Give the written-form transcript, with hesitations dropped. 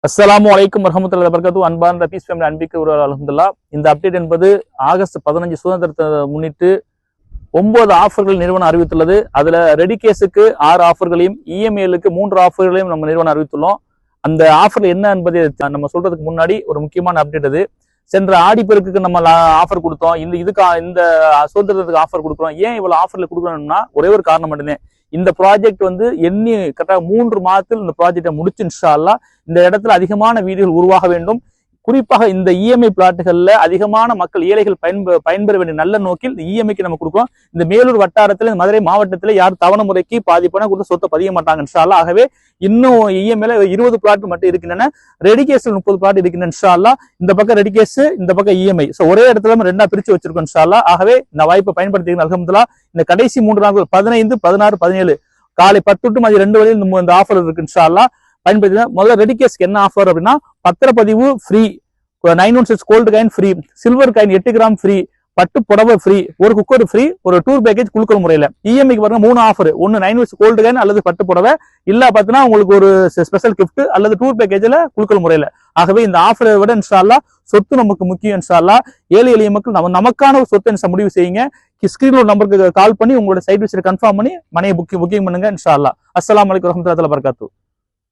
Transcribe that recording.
அஸ்ஸலாமு அலைக்கும் வரஹ்மத்துல்லாஹி வபரகாத்துஹு. அன்பார்ந்த பீஸ் ஃபேமிலி அன்பிற்கு ஒரு அல்ஹம்துலில்லாஹ். இந்த அப்டேட் என்பது ஆகஸ்ட் 15 சுதந்திரத்தை முன்னிட்டு 9 ஆஃபர்கள் நிறுவனம் அறிவித்துள்ளது. அதுல ரெடி கேஸுக்கு 6 ஆஃபர்களையும் இஎம்ஐலுக்கு 3 ஆஃபர்களையும் நம்ம நிறுவனம் அறிவித்துள்ளோம். அந்த ஆஃபர் என்ன என்பதை நம்ம சொல்றதுக்கு முன்னாடி ஒரு முக்கியமான அப்டேட் அது. சென்ற ஆடிப்பெருக்குக்கு நம்ம ஆஃபர் கொடுத்தோம், இந்த சுதந்திரத்துக்கு ஆஃபர் கொடுக்குறோம். ஏன் இவ்வளவு ஆஃபர்ல கொடுக்கணும்னா ஒரே ஒரு காரணம் மட்டும்தான். இந்த ப்ராஜெக்ட் வந்து எண்ணி கரெக்டாக 3 மாதத்தில் இந்த ப்ராஜெக்டை முடிச்சு இன்ஷா அல்லாஹ் இந்த இடத்துல அதிகமான வீடுகள் உருவாக வேண்டும். குறிப்பாக இந்த இஎம்ஐ பிளாட்டுகள்ல அதிகமான மக்கள் ஏழைகள் பயன்பெற வேண்டிய நல்ல நோக்கில் இந்த இஎம்ஐக்கு நம்ம கொடுக்குறோம். இந்த மேலூர் வட்டாரத்துல மதுரை மாவட்டத்துல யாரும் தவணை முறைக்கு பாதிப்பான கொடுத்து சொத்தை பதிய மாட்டாங்க இன்ஷா அல்லாஹ். ஆகவே இன்னும் இஎம்ஐல 20 பிளாட் மட்டும் இருக்கின்றன. ரெடி கேஸ்ல 30 பிளாட் இருக்கின்றன இன்ஷா அல்லாஹ். இந்த பக்கம் ரெடி கேஸ், இந்த பக்கம் இஎம்ஐ, ஒரே இடத்துல நம்ம 2ஆ பிரிச்சு வச்சிருக்கோம் இன்ஷா அல்லாஹ். ஆகவே இந்த வாய்ப்பை பயன்படுத்திக்கணும் அல்ஹம்துலில்லாஹ். இந்த கடைசி 3 நாட்கள் 15, 16, 17 காலை 10 to மதியம் 2 வரையில் இந்த ஆஃபர் இருக்கு இன்ஷா அல்லாஹ். பயன்படுத்தி முதல்ல ரெடி கேஸ்க்கு என்ன ஆஃபர் அப்படின்னா, பத்திரப்பதிவு free, 916 gold coin free, silver coin 8 gram free, பட்டு புடவை ஃப்ரீ, ஒரு குக்கர் ஃப்ரீ, ஒரு டூர் பேக்கேஜ் குழுக்கள் முறையில. இஎம்ஐக்கு பாருங்க 3 ஆஃபர். ஒன்னு 916 கோல்டு காயின் அல்லது பட்டு புடவை, இல்ல பாத்தீங்கன்னா உங்களுக்கு ஒரு ஸ்பெஷல் கிஃப்ட் அல்லது டூர் பேக்கேஜ்ல குழுக்கள் முறையில. ஆகவே இந்த ஆஃபரை விட இன்ஷா அல்லாஹ் சொத்து நமக்கு முக்கியம் இன்ஷா அல்லாஹ். ஏழை எளிய மக்கள் நமக்கான ஒரு சொத்தை முடிவு செய்யுங்க. ஸ்கிரீன்ல ஒரு நம்பருக்கு கால் பண்ணி உங்களோட சைட் விசிட் கன்ஃபார்ம் பண்ணி மனையை புக்கிங் பண்ணுங்க இன்ஷா அல்லாஹ். அஸ்ஸலாமு அலைக்கும் வரஹ்மத்துல்லாஹி வபரகாத்துஹு.